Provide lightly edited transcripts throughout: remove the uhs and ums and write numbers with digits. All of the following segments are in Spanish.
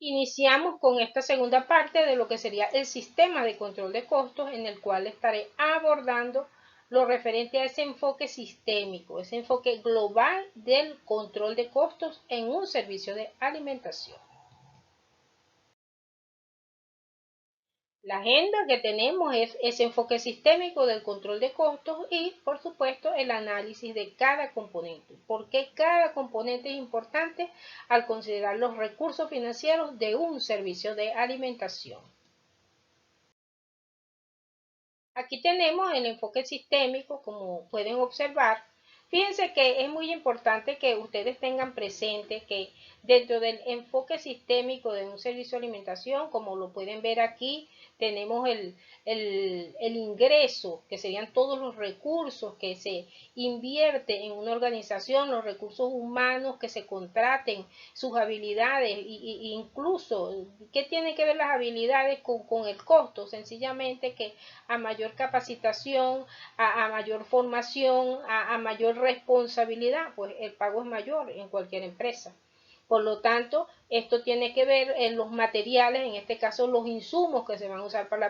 Iniciamos con esta segunda parte de lo que sería el sistema de control de costos, en el cual estaré abordando lo referente a ese enfoque sistémico, ese enfoque global del control de costos en un servicio de alimentación. La agenda que tenemos es ese enfoque sistémico del control de costos y, por supuesto, el análisis de cada componente. ¿Por qué cada componente es importante al considerar los recursos financieros de un servicio de alimentación? Aquí tenemos el enfoque sistémico, como pueden observar. Fíjense que es muy importante que ustedes tengan presente que dentro del enfoque sistémico de un servicio de alimentación, como lo pueden ver aquí, tenemos el ingreso, que serían todos los recursos que se invierte en una organización, los recursos humanos que se contraten, sus habilidades, incluso, ¿qué tienen que ver las habilidades con el costo? Sencillamente que a mayor capacitación, a mayor formación, a mayor responsabilidad, pues el pago es mayor en cualquier empresa. Por lo tanto, esto tiene que ver en los materiales, en este caso los insumos que se van a usar para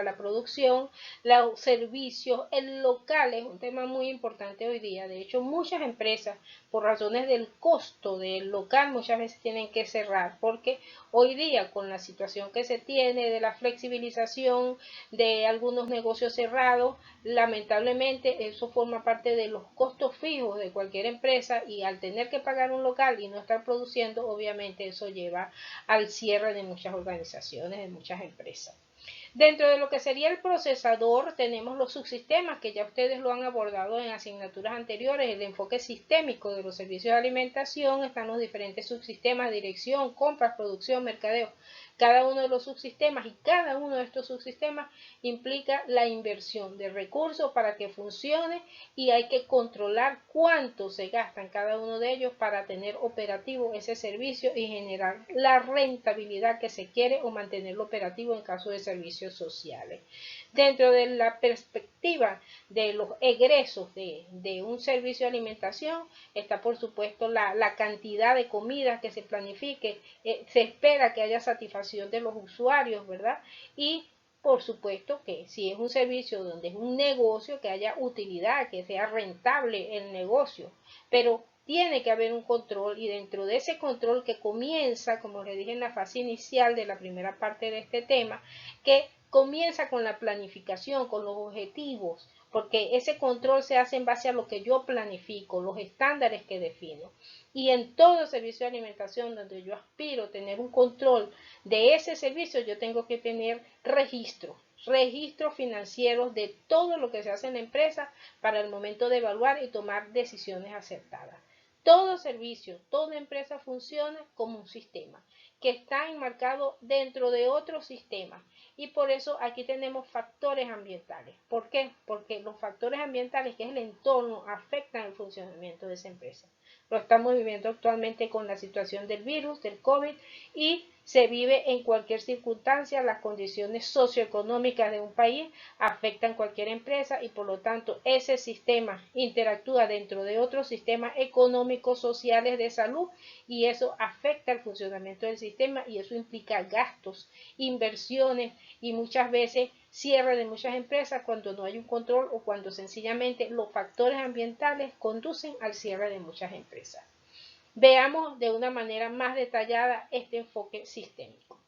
la producción, los servicios, el local es un tema muy importante hoy día. De hecho, muchas empresas, por razones del costo del local, muchas veces tienen que cerrar, porque hoy día con la situación que se tiene de la flexibilización de algunos negocios cerrados, lamentablemente eso forma parte de los costos fijos de cualquier empresa y al tener que pagar un local y no estar produciendo, obviamente eso lleva al cierre de muchas organizaciones, de muchas empresas. Dentro de lo que sería el procesador tenemos los subsistemas que ya ustedes lo han abordado en asignaturas anteriores, el enfoque sistémico de los servicios de alimentación, están los diferentes subsistemas, dirección, compras, producción, mercadeo. Cada uno de los subsistemas y cada uno de estos subsistemas implica la inversión de recursos para que funcione y hay que controlar cuánto se gasta en cada uno de ellos para tener operativo ese servicio y generar la rentabilidad que se quiere o mantenerlo operativo en caso de servicios sociales. Dentro de la perspectiva de los egresos de un servicio de alimentación está por supuesto la cantidad de comidas que se planifique, se espera que haya satisfacción de los usuarios, ¿verdad? Y por supuesto que si es un servicio donde es un negocio, que haya utilidad, que sea rentable el negocio, pero tiene que haber un control y dentro de ese control que comienza, como les dije en la fase inicial de la primera parte de este tema, que comienza con la planificación, con los objetivos, porque ese control se hace en base a lo que yo planifico, los estándares que defino. Y en todo servicio de alimentación donde yo aspiro a tener un control de ese servicio, yo tengo que tener registros financieros de todo lo que se hace en la empresa para el momento de evaluar y tomar decisiones acertadas. Todo servicio, toda empresa funciona como un sistema que está enmarcado dentro de otro sistema y por eso aquí tenemos factores ambientales. ¿Por qué? Porque los factores ambientales, que es el entorno, afectan el funcionamiento de esa empresa. Lo estamos viviendo actualmente con la situación del virus, del COVID, y se vive en cualquier circunstancia. Las condiciones socioeconómicas de un país afectan cualquier empresa y por lo tanto ese sistema interactúa dentro de otros sistemas económicos, sociales, de salud y eso afecta el funcionamiento del sistema y eso implica gastos, inversiones y muchas veces cierre de muchas empresas cuando no hay un control o cuando sencillamente los factores ambientales conducen al cierre de muchas empresas. Veamos de una manera más detallada este enfoque sistémico.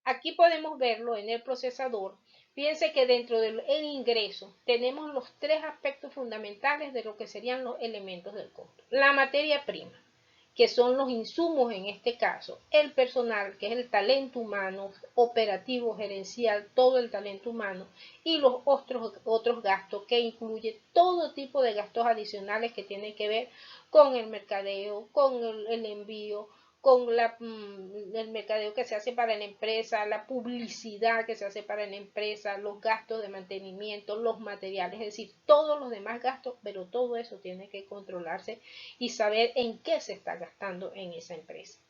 Aquí podemos verlo en el procesador. Fíjense que dentro del ingreso tenemos los tres aspectos fundamentales de lo que serían los elementos del costo. La materia prima, que son los insumos en este caso, el personal, que es el talento humano, operativo, gerencial, todo el talento humano, y los otros gastos, que incluye todo tipo de gastos adicionales que tienen que ver con el mercadeo, con el envío, con el mercadeo que se hace para la empresa, la publicidad que se hace para la empresa, los gastos de mantenimiento, los materiales, es decir, todos los demás gastos, pero todo eso tiene que controlarse y saber en qué se está gastando en esa empresa.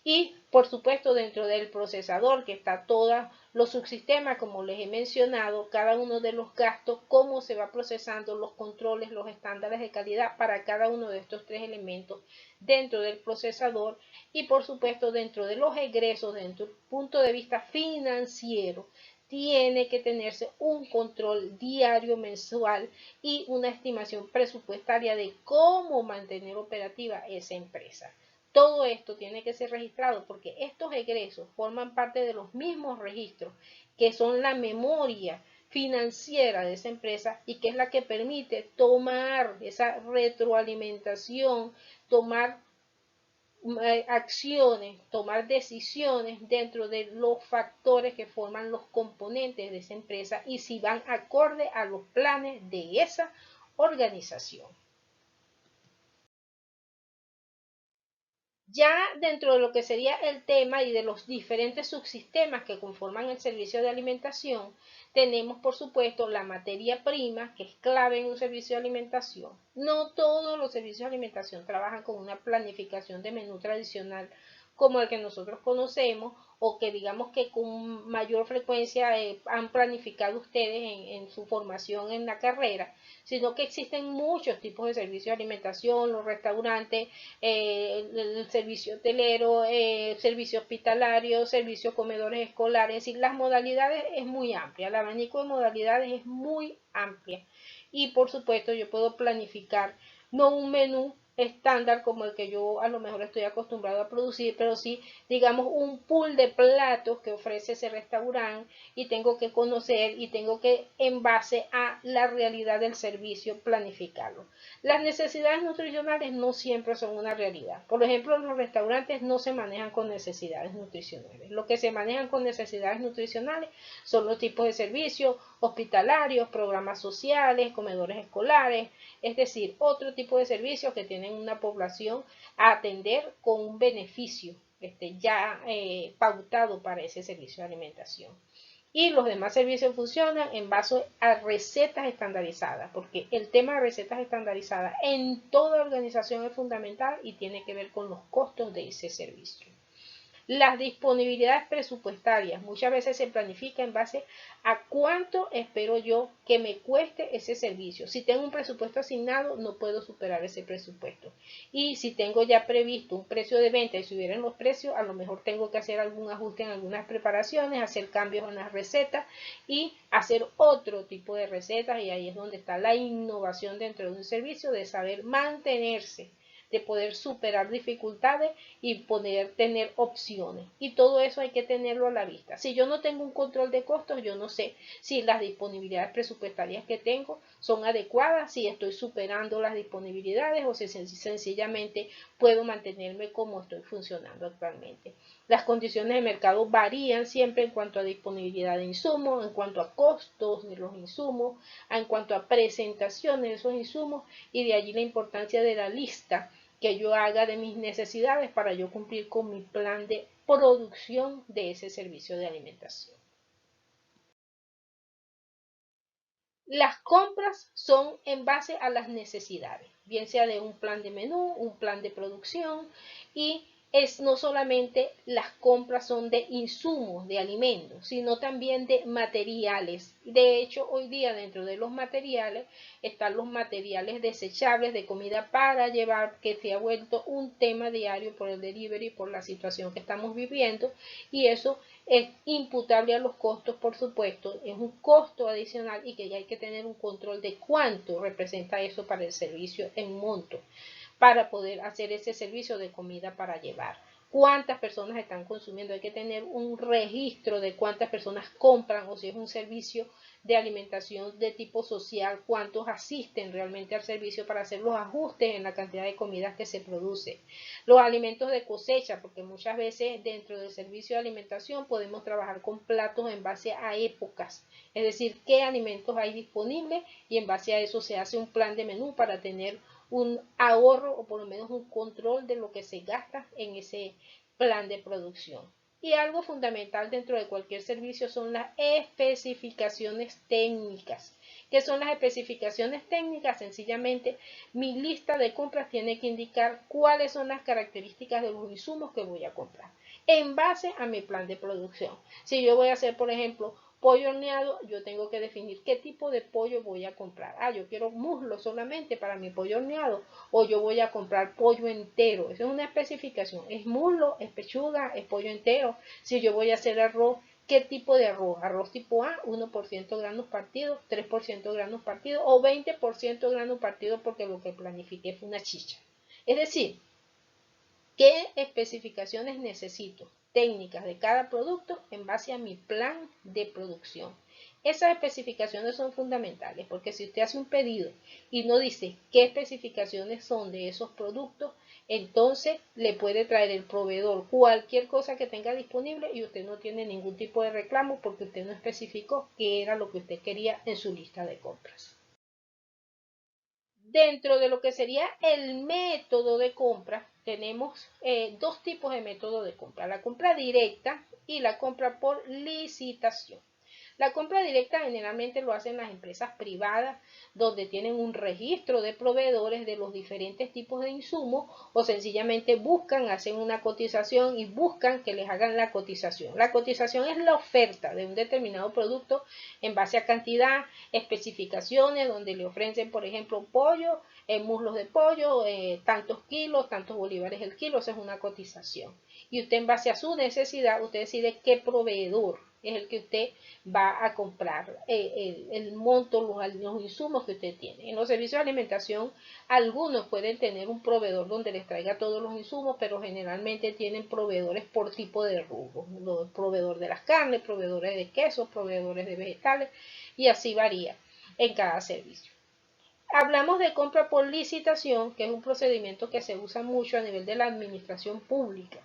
Y por supuesto dentro del procesador que está todos los subsistemas, como les he mencionado, cada uno de los gastos, cómo se va procesando, los controles, los estándares de calidad para cada uno de estos tres elementos dentro del procesador. Y por supuesto dentro de los egresos, dentro del punto de vista financiero, tiene que tenerse un control diario, mensual y una estimación presupuestaria de cómo mantener operativa esa empresa. Todo esto tiene que ser registrado porque estos egresos forman parte de los mismos registros que son la memoria financiera de esa empresa y que es la que permite tomar esa retroalimentación, tomar acciones, tomar decisiones dentro de los factores que forman los componentes de esa empresa y si van acorde a los planes de esa organización. Ya dentro de lo que sería el tema y de los diferentes subsistemas que conforman el servicio de alimentación, tenemos por supuesto la materia prima, que es clave en un servicio de alimentación. No todos los servicios de alimentación trabajan con una planificación de menú tradicional como el que nosotros conocemos o que digamos que con mayor frecuencia han planificado ustedes en su formación en la carrera, sino que existen muchos tipos de servicios de alimentación, los restaurantes, el servicio hotelero, servicio hospitalario, servicio comedores escolares, es decir, las modalidades es muy amplia, el abanico de modalidades es muy amplia y por supuesto yo puedo planificar no un menú estándar como el que yo a lo mejor estoy acostumbrado a producir, pero sí, digamos, un pool de platos que ofrece ese restaurante y tengo que conocer y tengo que, en base a la realidad del servicio, planificarlo. Las necesidades nutricionales no siempre son una realidad. Por ejemplo, los restaurantes no se manejan con necesidades nutricionales. Lo que se manejan con necesidades nutricionales son los tipos de servicios hospitalarios, programas sociales, comedores escolares, es decir, otro tipo de servicios que tienen una población a atender con un beneficio ya pautado para ese servicio de alimentación. Y los demás servicios funcionan en base a recetas estandarizadas, porque el tema de recetas estandarizadas en toda organización es fundamental y tiene que ver con los costos de ese servicio. Las disponibilidades presupuestarias muchas veces se planifica en base a cuánto espero yo que me cueste ese servicio. Si tengo un presupuesto asignado, no puedo superar ese presupuesto. Y si tengo ya previsto un precio de venta y subieron los precios, a lo mejor tengo que hacer algún ajuste en algunas preparaciones, hacer cambios en las recetas y hacer otro tipo de recetas. Y ahí es donde está la innovación dentro de un servicio, de saber mantenerse, de poder superar dificultades y poder tener opciones. Y todo eso hay que tenerlo a la vista. Si yo no tengo un control de costos, yo no sé si las disponibilidades presupuestarias que tengo son adecuadas, si estoy superando las disponibilidades o si sencillamente puedo mantenerme como estoy funcionando actualmente. Las condiciones de mercado varían siempre en cuanto a disponibilidad de insumos, en cuanto a costos de los insumos, en cuanto a presentación de esos insumos y de allí la importancia de la lista que yo haga de mis necesidades para yo cumplir con mi plan de producción de ese servicio de alimentación. Las compras son en base a las necesidades, bien sea de un plan de menú, un plan de producción y es no solamente las compras son de insumos, de alimentos, sino también de materiales. De hecho, hoy día dentro de los materiales están los materiales desechables de comida para llevar, que se ha vuelto un tema diario por el delivery, por la situación que estamos viviendo, y eso es imputable a los costos, por supuesto, es un costo adicional y que ya hay que tener un control de cuánto representa eso para el servicio en monto, para poder hacer ese servicio de comida para llevar. Cuántas personas están consumiendo, hay que tener un registro de cuántas personas compran o si es un servicio de alimentación de tipo social, cuántos asisten realmente al servicio para hacer los ajustes en la cantidad de comidas que se produce. Los alimentos de cosecha, porque muchas veces dentro del servicio de alimentación podemos trabajar con platos en base a épocas, es decir, qué alimentos hay disponibles y en base a eso se hace un plan de menú para tener un ahorro o por lo menos un control de lo que se gasta en ese plan de producción. Y algo fundamental dentro de cualquier servicio son las especificaciones técnicas. ¿Qué son las especificaciones técnicas? Sencillamente, mi lista de compras tiene que indicar cuáles son las características de los insumos que voy a comprar en base a mi plan de producción. Si yo voy a hacer, por ejemplo, pollo horneado, yo tengo que definir qué tipo de pollo voy a comprar. Yo quiero muslo solamente para mi pollo horneado, o yo voy a comprar pollo entero. Esa es una especificación. Es muslo, es pechuga, es pollo entero. Si yo voy a hacer arroz, ¿qué tipo de arroz? Arroz tipo A, 1% granos partidos, 3% granos partidos o 20% granos partidos porque lo que planifiqué fue una chicha. Es decir, ¿qué especificaciones necesito técnicas de cada producto en base a mi plan de producción? Esas especificaciones son fundamentales porque si usted hace un pedido y no dice qué especificaciones son de esos productos, entonces le puede traer el proveedor cualquier cosa que tenga disponible y usted no tiene ningún tipo de reclamo porque usted no especificó qué era lo que usted quería en su lista de compras. Dentro de lo que sería el método de compra, tenemos dos tipos de método de compra, la compra directa y la compra por licitación. La compra directa generalmente lo hacen las empresas privadas, donde tienen un registro de proveedores de los diferentes tipos de insumos o sencillamente buscan, hacen una cotización y buscan que les hagan la cotización. La cotización es la oferta de un determinado producto en base a cantidad, especificaciones, donde le ofrecen, por ejemplo, pollo, muslos de pollo, tantos kilos, tantos bolívares el kilo, esa es una cotización. Y usted en base a su necesidad, usted decide qué proveedor es el que usted va a comprar, el monto, los insumos que usted tiene. En los servicios de alimentación, algunos pueden tener un proveedor donde les traiga todos los insumos, pero generalmente tienen proveedores por tipo de rubro. Proveedor de las carnes, proveedores de quesos, proveedores de vegetales, y así varía en cada servicio. Hablamos de compra por licitación, que es un procedimiento que se usa mucho a nivel de la administración pública.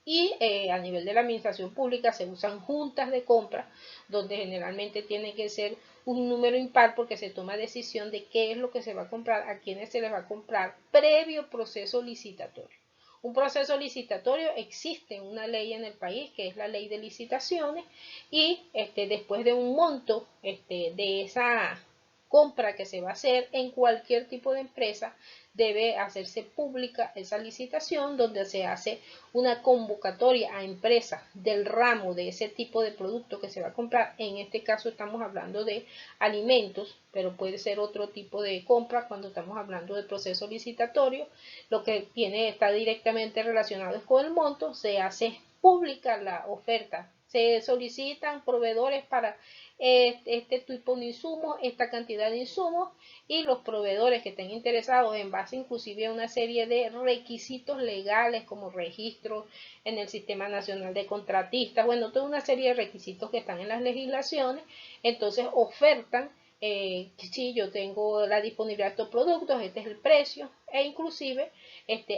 Y a nivel de la administración pública se usan juntas de compra, donde generalmente tiene que ser un número impar porque se toma decisión de qué es lo que se va a comprar, a quiénes se les va a comprar, previo proceso licitatorio. Un proceso licitatorio existe en una ley en el país, que es la ley de licitaciones, y después de un monto de esa compra que se va a hacer en cualquier tipo de empresa, debe hacerse pública esa licitación donde se hace una convocatoria a empresas del ramo de ese tipo de producto que se va a comprar. En este caso estamos hablando de alimentos, pero puede ser otro tipo de compra cuando estamos hablando del proceso licitatorio. Lo que está directamente relacionado con el monto, se hace pública la oferta. Se solicitan proveedores para este tipo de insumos, esta cantidad de insumos, y los proveedores que estén interesados en base inclusive a una serie de requisitos legales como registro en el Sistema Nacional de Contratistas, bueno, toda una serie de requisitos que están en las legislaciones, entonces ofertan si yo tengo la disponibilidad de estos productos, este es el precio, e inclusive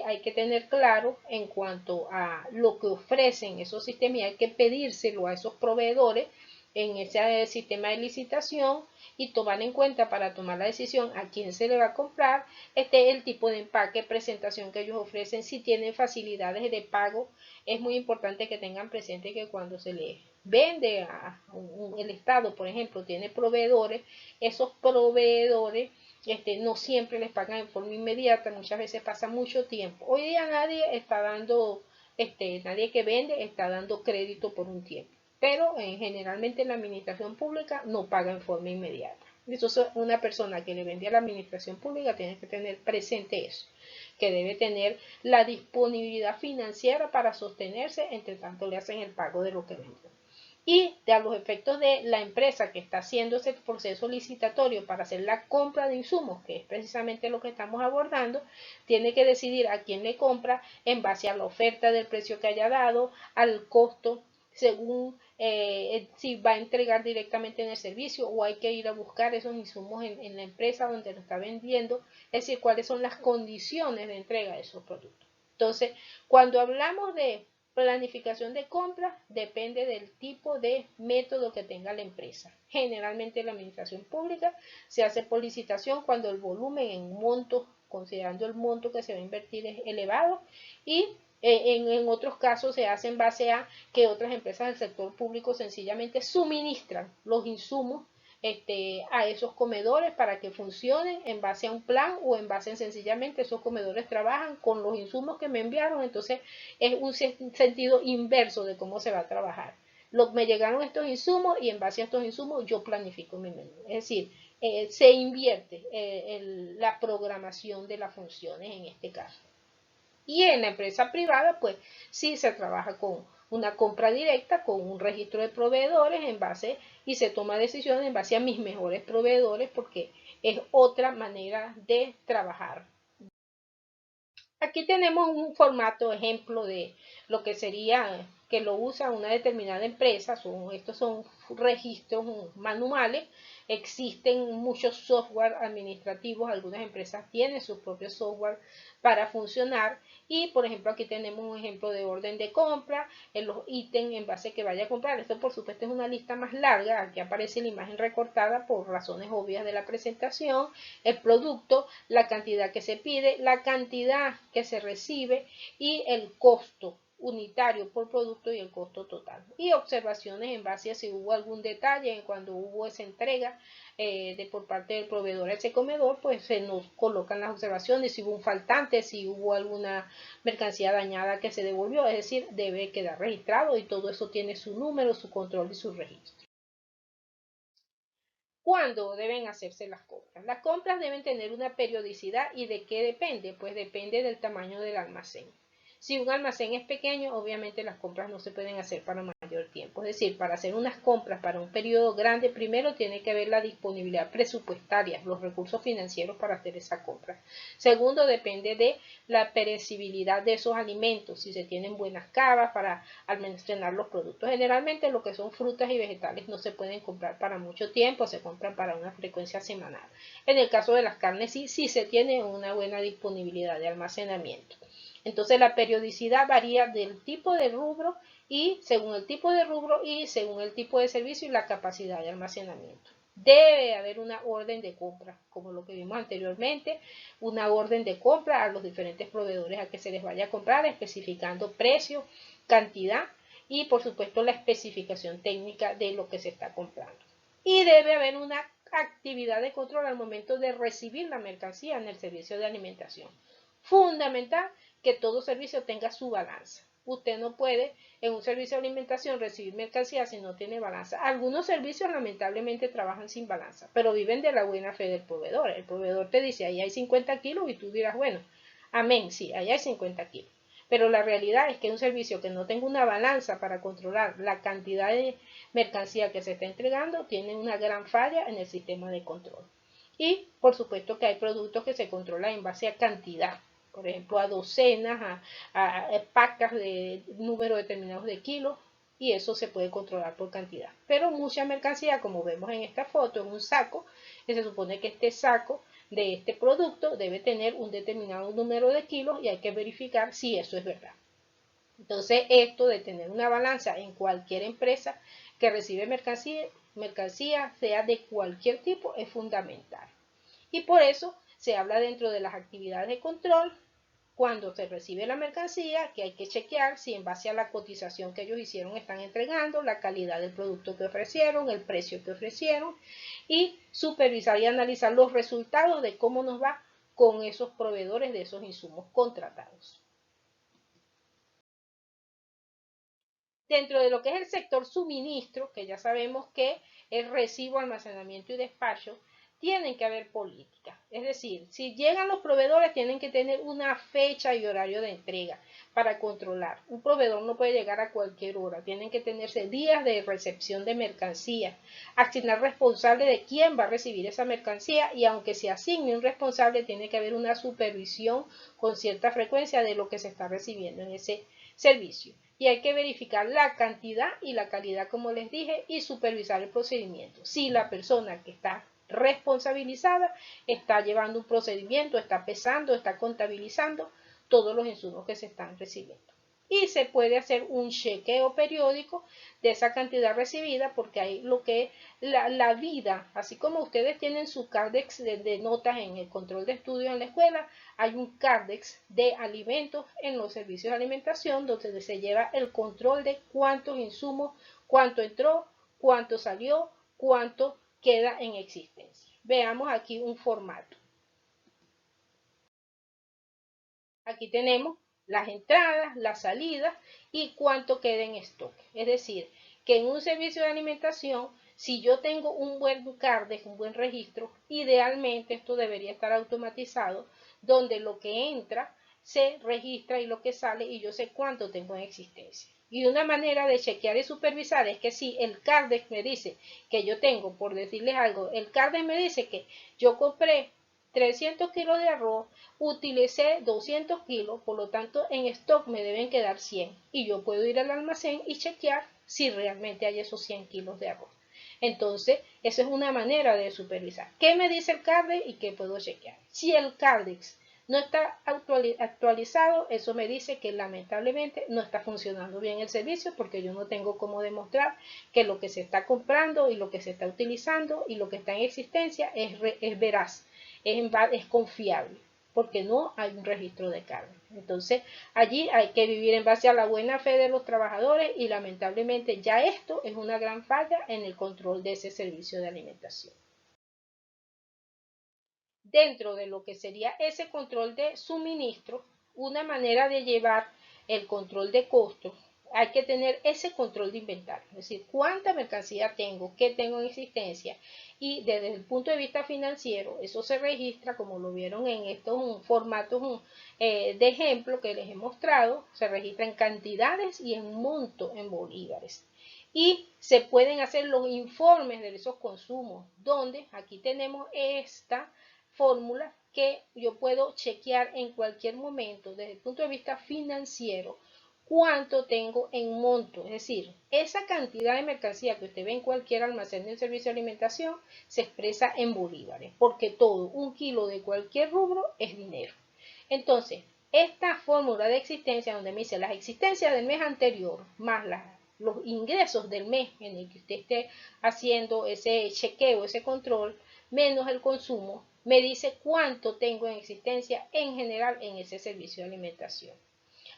hay que tener claro en cuanto a lo que ofrecen esos sistemas y hay que pedírselo a esos proveedores en ese sistema de licitación y tomar en cuenta para tomar la decisión a quién se le va a comprar, el tipo de empaque, presentación que ellos ofrecen, si tienen facilidades de pago. Es muy importante que tengan presente que cuando se les vende el Estado, por ejemplo, tiene proveedores, esos proveedores no siempre les pagan en forma inmediata, muchas veces pasa mucho tiempo. Hoy día nadie está dando, nadie que vende está dando crédito por un tiempo, pero generalmente la administración pública no paga en forma inmediata. Entonces una persona que le vende a la administración pública tiene que tener presente eso, que debe tener la disponibilidad financiera para sostenerse, entre tanto le hacen el pago de lo que vende. Y a los efectos de la empresa que está haciendo ese proceso licitatorio para hacer la compra de insumos, que es precisamente lo que estamos abordando, tiene que decidir a quién le compra en base a la oferta del precio que haya dado, al costo, según si va a entregar directamente en el servicio o hay que ir a buscar esos insumos en la empresa donde lo está vendiendo, es decir, cuáles son las condiciones de entrega de esos productos. Entonces, cuando hablamos de planificación de compra, depende del tipo de método que tenga la empresa. Generalmente la administración pública se hace por licitación cuando el volumen en monto, considerando el monto que se va a invertir, es elevado, y En otros casos se hace en base a que otras empresas del sector público sencillamente suministran los insumos a esos comedores para que funcionen en base a un plan o en base a sencillamente esos comedores trabajan con los insumos que me enviaron, entonces es un sentido inverso de cómo se va a trabajar. Me llegaron estos insumos y en base a estos insumos yo planifico mi menú. Es decir, se invierte la programación de las funciones en este caso. Y en la empresa privada, pues sí se trabaja con una compra directa, con un registro de proveedores en base y se toma decisiones en base a mis mejores proveedores porque es otra manera de trabajar. Aquí tenemos un formato ejemplo de lo que sería que lo usa una determinada empresa. Estos son registros manuales. Existen muchos software administrativos. Algunas empresas tienen sus propios software para funcionar. Y por ejemplo aquí tenemos un ejemplo de orden de compra en los ítems en base a que vaya a comprar. Esto por supuesto es una lista más larga. Aquí aparece la imagen recortada por razones obvias de la presentación. El producto, la cantidad que se pide, la cantidad que se recibe y el costo unitario por producto y el costo total. Y observaciones en base a si hubo algún detalle cuando hubo esa entrega por parte del proveedor a ese comedor, pues se nos colocan las observaciones, si hubo un faltante, si hubo alguna mercancía dañada que se devolvió, es decir, debe quedar registrado y todo eso tiene su número, su control y su registro. ¿Cuándo deben hacerse las compras? Las compras deben tener una periodicidad y ¿de qué depende? Pues depende del tamaño del almacén. Si un almacén es pequeño, obviamente las compras no se pueden hacer para mayor tiempo. Es decir, para hacer unas compras para un periodo grande, primero tiene que haber la disponibilidad presupuestaria, los recursos financieros para hacer esa compra. Segundo, depende de la perecibilidad de esos alimentos, si se tienen buenas cavas para almacenar los productos. Generalmente lo que son frutas y vegetales no se pueden comprar para mucho tiempo, se compran para una frecuencia semanal. En el caso de las carnes sí se tiene una buena disponibilidad de almacenamiento. Entonces la periodicidad varía del tipo de rubro y según el tipo de rubro y según el tipo de servicio y la capacidad de almacenamiento. Debe haber una orden de compra, como lo que vimos anteriormente, una orden de compra a los diferentes proveedores a que se les vaya a comprar, especificando precio, cantidad y por supuesto la especificación técnica de lo que se está comprando. Y debe haber una actividad de control al momento de recibir la mercancía en el servicio de alimentación. Fundamental que todo servicio tenga su balanza. Usted no puede en un servicio de alimentación recibir mercancía si no tiene balanza. Algunos servicios lamentablemente trabajan sin balanza, pero viven de la buena fe del proveedor. El proveedor te dice, ahí hay 50 kilos y tú dirás, bueno, amén, sí, ahí hay 50 kilos. Pero la realidad es que un servicio que no tenga una balanza para controlar la cantidad de mercancía que se está entregando tiene una gran falla en el sistema de control. Y por supuesto que hay productos que se controlan en base a cantidad, por ejemplo a docenas, a pacas de número determinados de kilos, y eso se puede controlar por cantidad. Pero mucha mercancía, como vemos en esta foto, en un saco, que se supone que este saco de este producto debe tener un determinado número de kilos y hay que verificar si eso es verdad. Entonces, esto de tener una balanza en cualquier empresa que recibe mercancía sea de cualquier tipo, es fundamental. Y por eso se habla dentro de las actividades de control cuando se recibe la mercancía, que hay que chequear si en base a la cotización que ellos hicieron están entregando, la calidad del producto que ofrecieron, el precio que ofrecieron, y supervisar y analizar los resultados de cómo nos va con esos proveedores de esos insumos contratados. Dentro de lo que es el sector suministro, que ya sabemos que es recibo, almacenamiento y despacho, tienen que haber políticas. Es decir, si llegan los proveedores tienen que tener una fecha y horario de entrega para controlar. Un proveedor no puede llegar a cualquier hora, tienen que tenerse días de recepción de mercancía, asignar responsable de quién va a recibir esa mercancía y aunque se asigne un responsable tiene que haber una supervisión con cierta frecuencia de lo que se está recibiendo en ese servicio. Y hay que verificar la cantidad y la calidad, como les dije, y supervisar el procedimiento. Si la persona que está responsabilizada está llevando un procedimiento, está pesando, está contabilizando todos los insumos que se están recibiendo. y se puede hacer un chequeo periódico de esa cantidad recibida, porque hay lo que es la vida, así como ustedes tienen su cardex de notas en el control de estudios en la escuela, hay un cardex de alimentos en los servicios de alimentación donde se lleva el control de cuántos insumos, cuánto entró, cuánto salió, cuánto queda en existencia. Veamos aquí un formato. Aquí tenemos las entradas, las salidas y cuánto queda en stock. Es decir, que en un servicio de alimentación, si yo tengo un buen CARDEX, un buen registro, idealmente esto debería estar automatizado, donde lo que entra se registra y lo que sale y yo sé cuánto tengo en existencia. Y una manera de chequear y supervisar es que si el CARDEX me dice que yo tengo, por decirles algo, el CARDEX me dice que yo compré 300 kilos de arroz, utilicé 200 kilos, por lo tanto en stock me deben quedar 100 y yo puedo ir al almacén y chequear si realmente hay esos 100 kilos de arroz. Entonces, esa es una manera de supervisar. ¿Qué me dice el CARDEX y qué puedo chequear? Si el CARDEX no está actualizado, eso me dice que lamentablemente no está funcionando bien el servicio porque yo no tengo cómo demostrar que lo que se está comprando y lo que se está utilizando y lo que está en existencia es veraz, es confiable, porque no hay un registro de carga. Entonces, allí hay que vivir en base a la buena fe de los trabajadores y lamentablemente ya esto es una gran falla en el control de ese servicio de alimentación. Dentro de lo que sería ese control de suministro, una manera de llevar el control de costos, hay que tener ese control de inventario, es decir, cuánta mercancía tengo, qué tengo en existencia, y desde el punto de vista financiero, eso se registra, como lo vieron en estos formatos de ejemplo que les he mostrado, se registra en cantidades y en monto en bolívares. Y se pueden hacer los informes de esos consumos, donde aquí tenemos esta fórmula que yo puedo chequear en cualquier momento desde el punto de vista financiero cuánto tengo en monto, es decir, esa cantidad de mercancía que usted ve en cualquier almacén del servicio de alimentación se expresa en bolívares, porque todo, un kilo de cualquier rubro es dinero. Entonces, esta fórmula de existencia donde me dice las existencias del mes anterior más los ingresos del mes en el que usted esté haciendo ese chequeo, ese control, menos el consumo, me dice cuánto tengo en existencia en general en ese servicio de alimentación.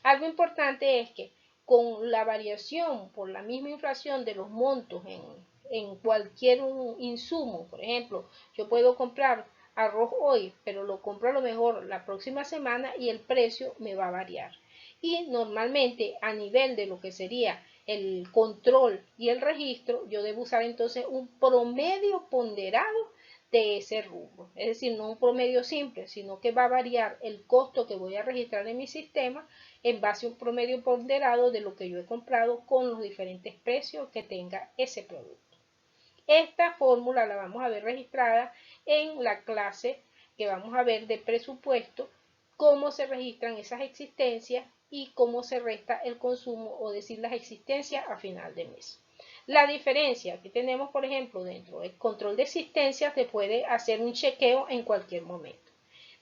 Algo importante es que con la variación por la misma inflación de los montos en cualquier insumo, por ejemplo, yo puedo comprar arroz hoy, pero lo compro a lo mejor la próxima semana y el precio me va a variar. Y normalmente a nivel de lo que sería el control y el registro, yo debo usar entonces un promedio ponderado de ese rubro. Es decir, no un promedio simple, sino que va a variar el costo que voy a registrar en mi sistema en base a un promedio ponderado de lo que yo he comprado con los diferentes precios que tenga ese producto. Esta fórmula la vamos a ver registrada en la clase que vamos a ver de presupuesto, cómo se registran esas existencias y cómo se resta el consumo o decir las existencias a final de mes. La diferencia que tenemos, por ejemplo, dentro del control de existencias, se puede hacer un chequeo en cualquier momento.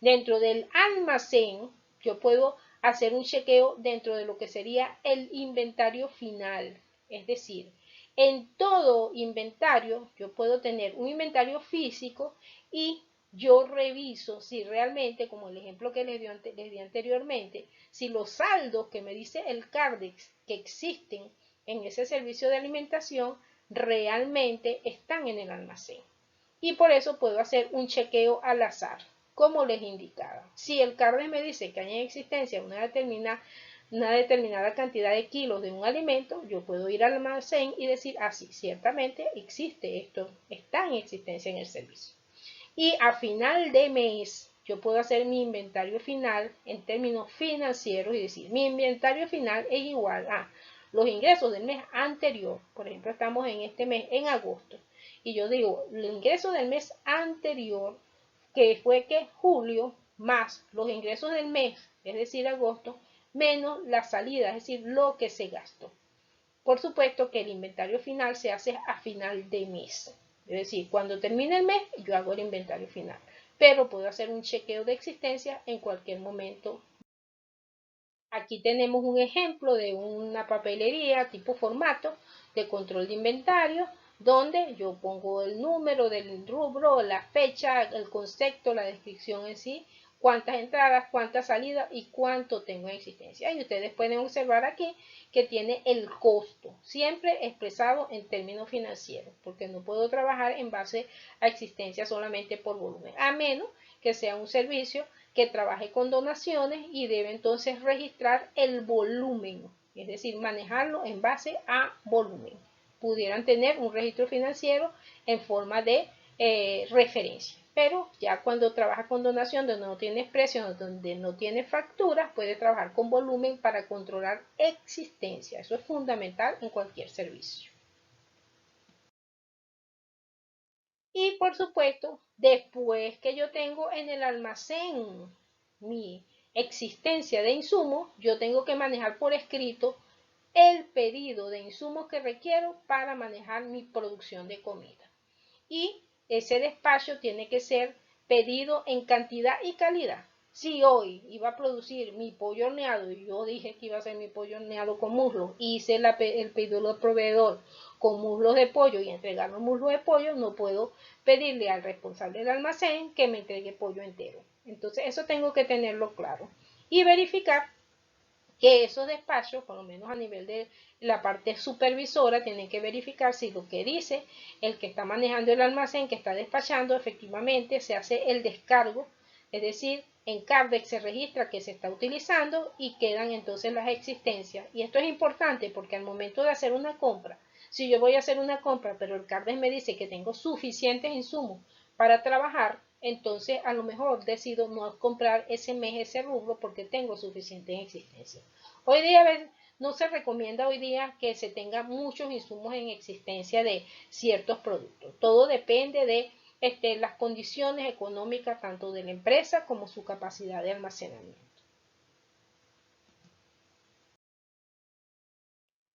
Dentro del almacén, yo puedo hacer un chequeo dentro de lo que sería el inventario final. Es decir, en todo inventario yo puedo tener un inventario físico y yo reviso si realmente, como el ejemplo que les di anteriormente, si los saldos que me dice el CARDEX que existen en ese servicio de alimentación realmente están en el almacén. Y por eso puedo hacer un chequeo al azar, como les indicaba. Si el CARDEX me dice que hay en existencia una determinada cantidad de kilos de un alimento, yo puedo ir al almacén y decir, ah, sí, ciertamente existe esto, está en existencia en el servicio. Y a final de mes, yo puedo hacer mi inventario final en términos financieros y decir, mi inventario final es igual a los ingresos del mes anterior. Por ejemplo, estamos en este mes, en agosto. Y yo digo, el ingreso del mes anterior, que fue que julio, más los ingresos del mes, es decir, agosto, menos la salida, es decir, lo que se gastó. Por supuesto que el inventario final se hace a final de mes. Es decir, cuando termine el mes, yo hago el inventario final. Pero puedo hacer un chequeo de existencia en cualquier momento. Aquí tenemos un ejemplo de una papelería tipo formato de control de inventario, donde yo pongo el número del rubro, la fecha, el concepto, la descripción en sí, cuántas entradas, cuántas salidas y cuánto tengo en existencia. Y ustedes pueden observar aquí que tiene el costo, siempre expresado en términos financieros, porque no puedo trabajar en base a existencia solamente por volumen, a menos que sea un servicio que trabaje con donaciones y debe entonces registrar el volumen, es decir, manejarlo en base a volumen. Pudieran tener un registro financiero en forma de referencia. Pero ya cuando trabaja con donación, donde no tiene precio, donde no tiene facturas, puede trabajar con volumen para controlar existencia. Eso es fundamental en cualquier servicio. Y por supuesto, después que yo tengo en el almacén mi existencia de insumos, yo tengo que manejar por escrito el pedido de insumos que requiero para manejar mi producción de comida. Y ese despacho tiene que ser pedido en cantidad y calidad. Si hoy iba a producir mi pollo horneado y yo dije que iba a hacer mi pollo horneado con muslos, hice el pedido del proveedor con muslos de pollo y entregar los muslos de pollo, no puedo pedirle al responsable del almacén que me entregue pollo entero. Entonces eso tengo que tenerlo claro y verificar que esos despachos, por lo menos a nivel de la parte supervisora, tienen que verificar si lo que dice el que está manejando el almacén, que está despachando, efectivamente se hace el descargo, es decir, en Cardex se registra que se está utilizando y quedan entonces las existencias. Y esto es importante porque al momento de hacer una compra, si yo voy a hacer una compra, pero el Cardex me dice que tengo suficientes insumos para trabajar, entonces a lo mejor decido no comprar ese mes ese rubro porque tengo suficiente en existencia. Hoy día no se recomienda hoy día que se tenga muchos insumos en existencia de ciertos productos. Todo depende de las condiciones económicas tanto de la empresa como su capacidad de almacenamiento.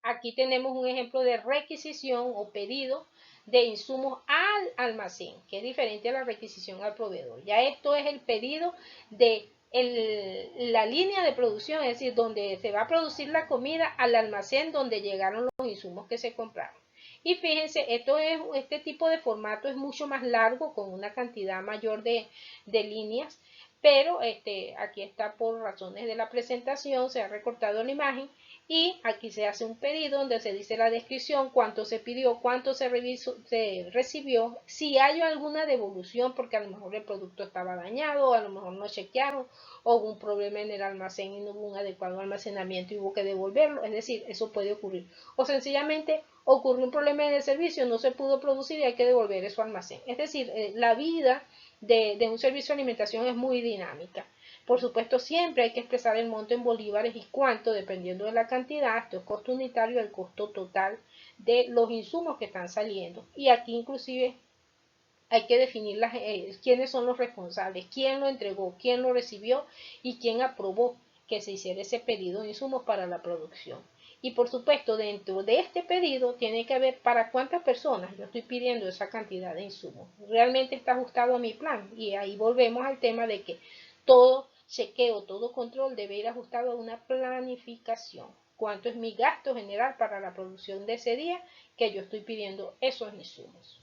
Aquí tenemos un ejemplo de requisición o pedido de insumos al almacén, que es diferente a la requisición al proveedor. Ya esto es el pedido de la línea de producción, es decir, donde se va a producir la comida al almacén donde llegaron los insumos que se compraron. Y fíjense, este tipo de formato es mucho más largo, con una cantidad mayor de líneas, pero aquí está por razones de la presentación, se ha recortado la imagen y aquí se hace un pedido donde se dice la descripción, cuánto se pidió, cuánto se recibió, si hay alguna devolución porque a lo mejor el producto estaba dañado, a lo mejor no chequearon, o hubo un problema en el almacén y no hubo un adecuado almacenamiento y hubo que devolverlo, es decir, eso puede ocurrir. O sencillamente ocurrió un problema en el servicio, no se pudo producir y hay que devolver eso al almacén. Es decir, la vida de un servicio de alimentación es muy dinámica. Por supuesto, siempre hay que expresar el monto en bolívares y cuánto, dependiendo de la cantidad, esto es costo unitario, el costo total de los insumos que están saliendo. Y aquí inclusive hay que definir quiénes son los responsables, quién lo entregó, quién lo recibió y quién aprobó que se hiciera ese pedido de insumos para la producción. Y por supuesto, dentro de este pedido tiene que haber para cuántas personas yo estoy pidiendo esa cantidad de insumos. Realmente está ajustado a mi plan. Y ahí volvemos al tema de que todo chequeo, todo control debe ir ajustado a una planificación. ¿Cuánto es mi gasto general para la producción de ese día que yo estoy pidiendo esos insumos?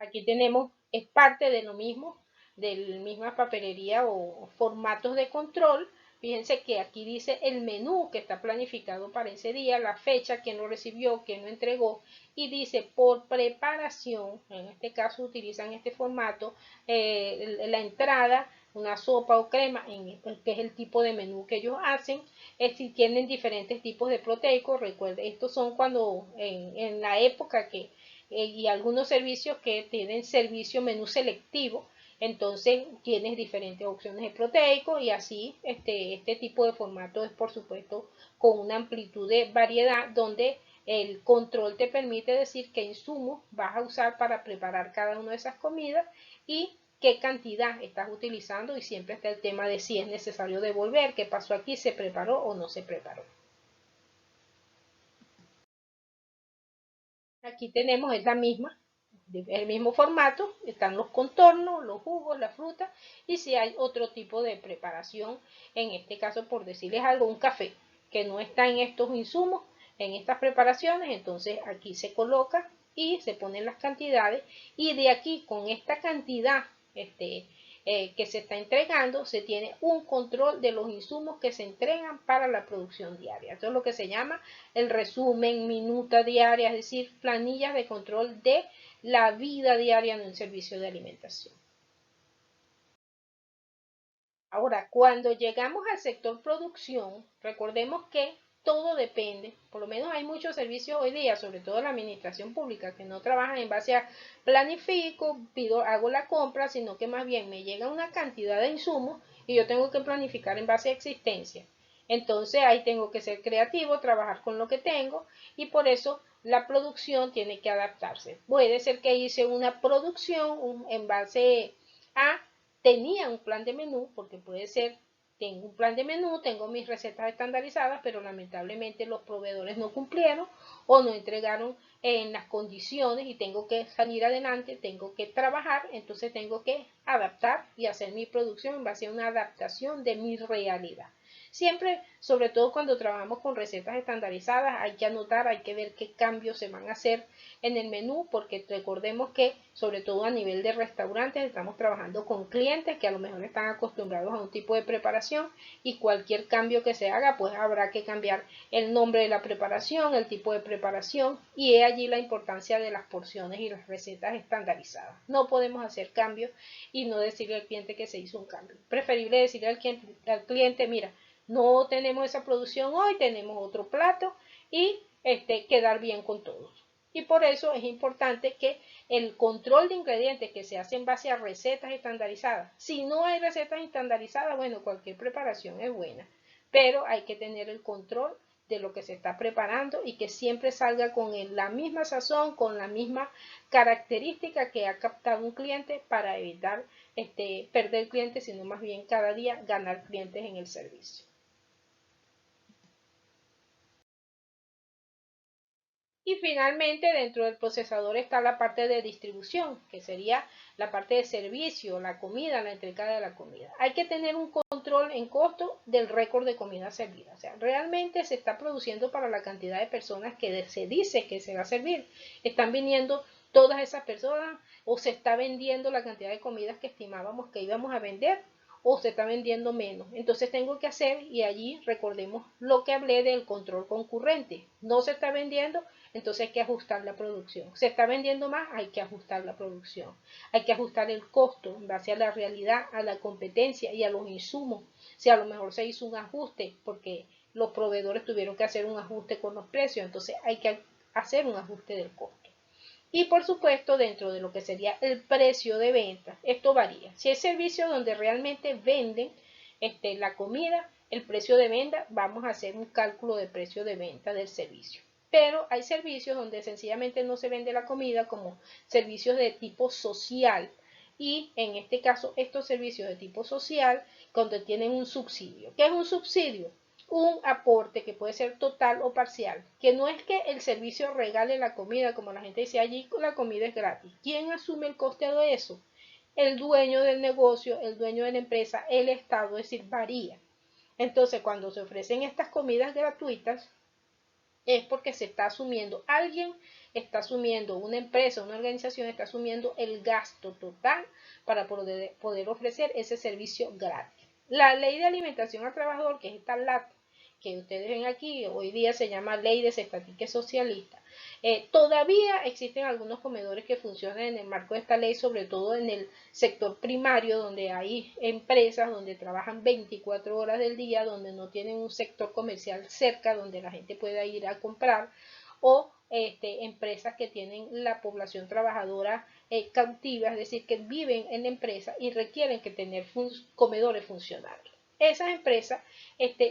Aquí tenemos, es parte de lo mismo, de la misma papelería o formatos de control. Fíjense que aquí dice el menú que está planificado para ese día, la fecha, quién lo recibió, quién lo entregó, y dice por preparación, en este caso utilizan este formato, la entrada, una sopa o crema, que es el tipo de menú que ellos hacen, si tienen diferentes tipos de proteicos, recuerden, estos son cuando en la época que y algunos servicios que tienen servicio menú selectivo, entonces tienes diferentes opciones de proteico y así este tipo de formato es por supuesto con una amplitud de variedad donde el control te permite decir qué insumos vas a usar para preparar cada una de esas comidas y qué cantidad estás utilizando y siempre está el tema de si es necesario devolver, qué pasó aquí, se preparó o no se preparó. Aquí tenemos, es la misma, el mismo formato, están los contornos, los jugos, la fruta, y si hay otro tipo de preparación, en este caso por decirles algo, un café que no está en estos insumos, en estas preparaciones, entonces aquí se coloca y se ponen las cantidades, y de aquí con esta cantidad que se está entregando, se tiene un control de los insumos que se entregan para la producción diaria. Esto es lo que se llama el resumen, minuta diaria, es decir, planillas de control de la vida diaria en el servicio de alimentación. Ahora, cuando llegamos al sector producción, recordemos que todo depende, por lo menos hay muchos servicios hoy día, sobre todo la administración pública, que no trabajan en base a planifico, pido, hago la compra, sino que más bien me llega una cantidad de insumos y yo tengo que planificar en base a existencia. Entonces ahí tengo que ser creativo, trabajar con lo que tengo y por eso la producción tiene que adaptarse. Puede ser que hice una producción en base a tenía un plan de menú, porque puede ser, tengo un plan de menú, tengo mis recetas estandarizadas, pero lamentablemente los proveedores no cumplieron o no entregaron en las condiciones y tengo que salir adelante, tengo que trabajar, entonces tengo que adaptar y hacer mi producción en base a una adaptación de mi realidad. Siempre, sobre todo cuando trabajamos con recetas estandarizadas, hay que anotar, hay que ver qué cambios se van a hacer en el menú, porque recordemos que, sobre todo a nivel de restaurantes, estamos trabajando con clientes que a lo mejor están acostumbrados a un tipo de preparación y cualquier cambio que se haga, pues habrá que cambiar el nombre de la preparación, el tipo de preparación, y es allí la importancia de las porciones y las recetas estandarizadas. No podemos hacer cambios y no decirle al cliente que se hizo un cambio. Preferible decirle al cliente, mira, no tenemos esa producción hoy, tenemos otro plato y quedar bien con todos. Y por eso es importante que el control de ingredientes que se hace en base a recetas estandarizadas, si no hay recetas estandarizadas, bueno, cualquier preparación es buena, pero hay que tener el control de lo que se está preparando y que siempre salga con la misma sazón, con la misma característica que ha captado un cliente para evitar perder clientes, sino más bien cada día ganar clientes en el servicio. Y finalmente dentro del procesador está la parte de distribución, que sería la parte de servicio, la comida, la entrega de la comida. Hay que tener un control en costo del récord de comida servida. O sea, realmente se está produciendo para la cantidad de personas que se dice que se va a servir. Están viniendo todas esas personas o se está vendiendo la cantidad de comidas que estimábamos que íbamos a vender o se está vendiendo menos. Entonces tengo que hacer, y allí recordemos lo que hablé del control concurrente. No se está vendiendo, entonces hay que ajustar la producción. Se está vendiendo más, hay que ajustar la producción. Hay que ajustar el costo en base a la realidad, a la competencia y a los insumos. Si a lo mejor se hizo un ajuste porque los proveedores tuvieron que hacer un ajuste con los precios, entonces hay que hacer un ajuste del costo. Y por supuesto, dentro de lo que sería el precio de venta, esto varía. Si es servicio donde realmente venden la comida, el precio de venta, vamos a hacer un cálculo de precio de venta del servicio. Pero hay servicios donde sencillamente no se vende la comida, como servicios de tipo social. Y en este caso, estos servicios de tipo social, cuando tienen un subsidio. ¿Qué es un subsidio? Un aporte que puede ser total o parcial, que no es que el servicio regale la comida, como la gente dice allí, la comida es gratis. ¿Quién asume el coste de eso? El dueño del negocio, el dueño de la empresa, el Estado, es decir, varía. Entonces, cuando se ofrecen estas comidas gratuitas, es porque se está asumiendo, alguien está asumiendo, una empresa, una organización está asumiendo el gasto total para poder ofrecer ese servicio gratis. La ley de alimentación al trabajador, que es esta LAT, que ustedes ven aquí, hoy día se llama Ley de Estatística Socialista. Todavía existen algunos comedores que funcionan en el marco de esta ley, sobre todo en el sector primario, donde hay empresas donde trabajan 24 horas del día, donde no tienen un sector comercial cerca donde la gente pueda ir a comprar, o empresas que tienen la población trabajadora cautiva, es decir, que viven en la empresa y requieren que tener comedores funcionales. Esas empresas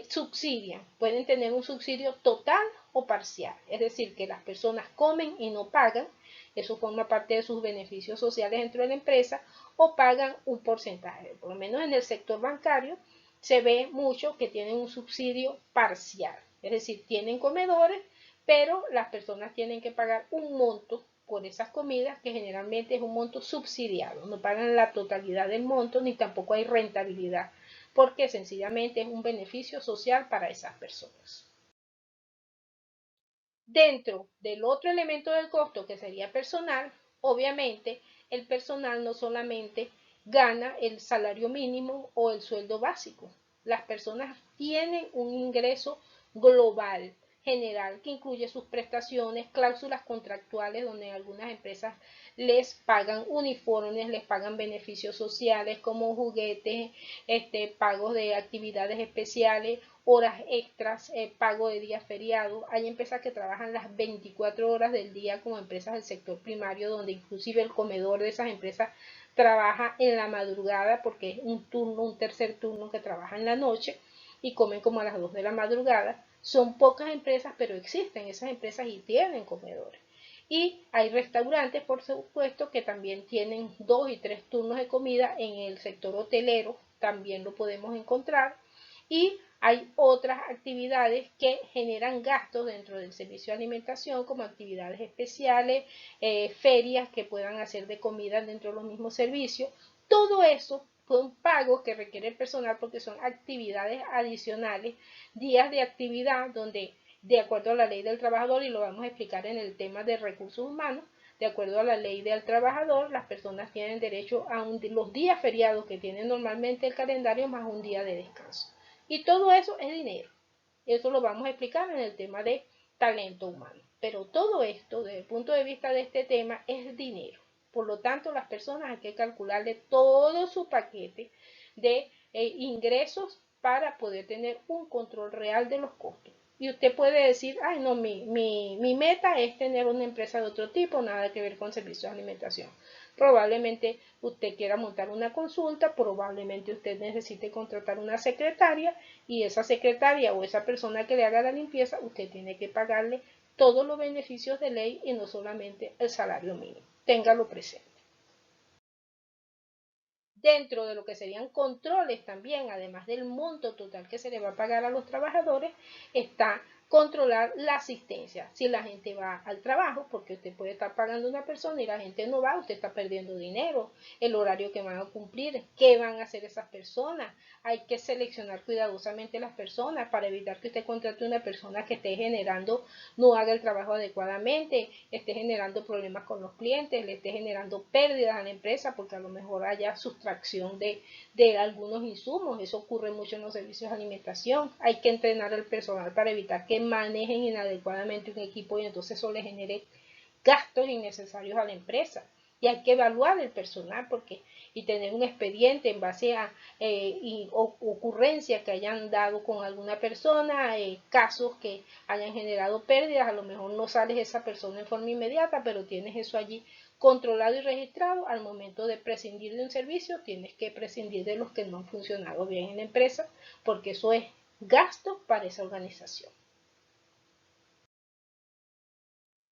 subsidian, pueden tener un subsidio total o parcial, es decir, que las personas comen y no pagan, eso forma parte de sus beneficios sociales dentro de la empresa, o pagan un porcentaje. Por lo menos en el sector bancario se ve mucho que tienen un subsidio parcial, es decir, tienen comedores, pero las personas tienen que pagar un monto por esas comidas, que generalmente es un monto subsidiado, no pagan la totalidad del monto ni tampoco hay rentabilidad, porque sencillamente es un beneficio social para esas personas. Dentro del otro elemento del costo, que sería personal, obviamente el personal no solamente gana el salario mínimo o el sueldo básico. Las personas tienen un ingreso global, general, que incluye sus prestaciones, cláusulas contractuales, donde algunas empresas les pagan uniformes, les pagan beneficios sociales como juguetes, pagos de actividades especiales, horas extras, pago de días feriados. Hay empresas que trabajan las 24 horas del día, como empresas del sector primario, donde inclusive el comedor de esas empresas trabaja en la madrugada, porque es un turno, un tercer turno que trabaja en la noche y comen como a las 2 de la madrugada. Son pocas empresas, pero existen esas empresas y tienen comedores. Y hay restaurantes, por supuesto, que también tienen 2 y 3 turnos de comida. En el sector hotelero también lo podemos encontrar. Y hay otras actividades que generan gastos dentro del servicio de alimentación, como actividades especiales, ferias que puedan hacer de comida dentro de los mismos servicios. Todo eso son pagos que requiere el personal porque son actividades adicionales, días de actividad donde, de acuerdo a la ley del trabajador, y lo vamos a explicar en el tema de recursos humanos, de acuerdo a la ley del trabajador, las personas tienen derecho a los días feriados que tienen normalmente el calendario más un día de descanso. Y todo eso es dinero. Eso lo vamos a explicar en el tema de talento humano. Pero todo esto, desde el punto de vista de este tema, es dinero. Por lo tanto, las personas hay que calcularle todo su paquete de ingresos para poder tener un control real de los costos. Y usted puede decir, ay no, mi meta es tener una empresa de otro tipo, nada que ver con servicios de alimentación. Probablemente usted quiera montar una consulta, probablemente usted necesite contratar una secretaria y esa secretaria o esa persona que le haga la limpieza, usted tiene que pagarle todos los beneficios de ley y no solamente el salario mínimo. Téngalo presente. Dentro de lo que serían controles también, además del monto total que se le va a pagar a los trabajadores, está controlar la asistencia. Si la gente va al trabajo, porque usted puede estar pagando a una persona y la gente no va, usted está perdiendo dinero, el horario que van a cumplir, qué van a hacer esas personas. Hay que seleccionar cuidadosamente las personas para evitar que usted contrate una persona que esté generando, no haga el trabajo adecuadamente, esté generando problemas con los clientes, le esté generando pérdidas a la empresa porque a lo mejor haya sustracción de algunos insumos. Eso ocurre mucho en los servicios de alimentación. Hay que entrenar al personal para evitar que manejen inadecuadamente un equipo y entonces eso le genere gastos innecesarios a la empresa. Y hay que evaluar el personal porque y tener un expediente en base a ocurrencias que hayan dado con alguna persona, casos que hayan generado pérdidas. A lo mejor no sales esa persona en forma inmediata, pero tienes eso allí controlado y registrado. Al momento de prescindir de un servicio, tienes que prescindir de los que no han funcionado bien en la empresa, porque eso es gasto para esa organización.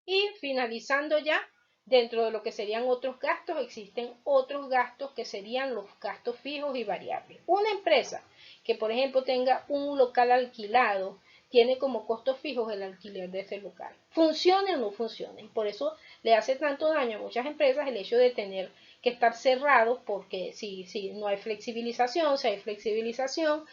Y finalizando ya, dentro de lo que serían otros gastos, existen otros gastos que serían los gastos fijos y variables. Una empresa que, por ejemplo, tenga un local alquilado, tiene como costos fijos el alquiler de ese local. Funcione o no funcione. Por eso le hace tanto daño a muchas empresas el hecho de tener que estar cerrados, porque si no hay flexibilización, si hay flexibilización,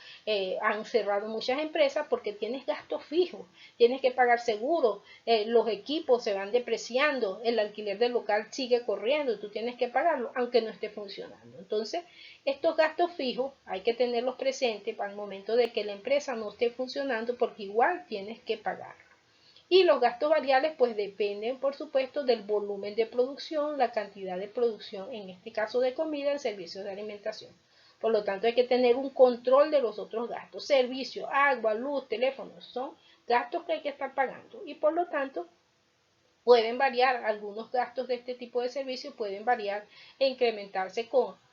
han cerrado muchas empresas porque tienes gastos fijos, tienes que pagar seguro, los equipos se van depreciando, el alquiler del local sigue corriendo, tú tienes que pagarlo aunque no esté funcionando. Entonces, estos gastos fijos hay que tenerlos presentes para el momento de que la empresa no esté funcionando porque igual tienes que pagar. Y los gastos variables pues dependen por supuesto del volumen de producción, la cantidad de producción, en este caso de comida en servicios de alimentación. Por lo tanto hay que tener un control de los otros gastos, servicio, agua, luz, teléfono, son gastos que hay que estar pagando y por lo tanto pueden variar. Algunos gastos de este tipo de servicios pueden variar e incrementarse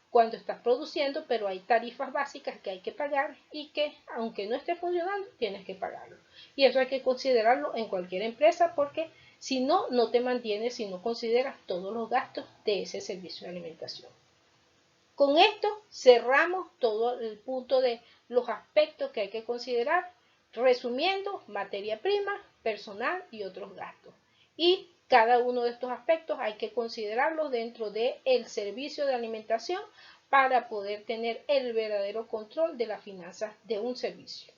cuando estás produciendo, pero hay tarifas básicas que hay que pagar y que aunque no esté funcionando tienes que pagarlo. Y eso hay que considerarlo en cualquier empresa porque si no, no te mantienes si no consideras todos los gastos de ese servicio de alimentación. Con esto cerramos todo el punto de los aspectos que hay que considerar, resumiendo materia prima, personal y otros gastos. Y Cada uno de estos aspectos hay que considerarlos dentro del servicio de alimentación para poder tener el verdadero control de las finanzas de un servicio.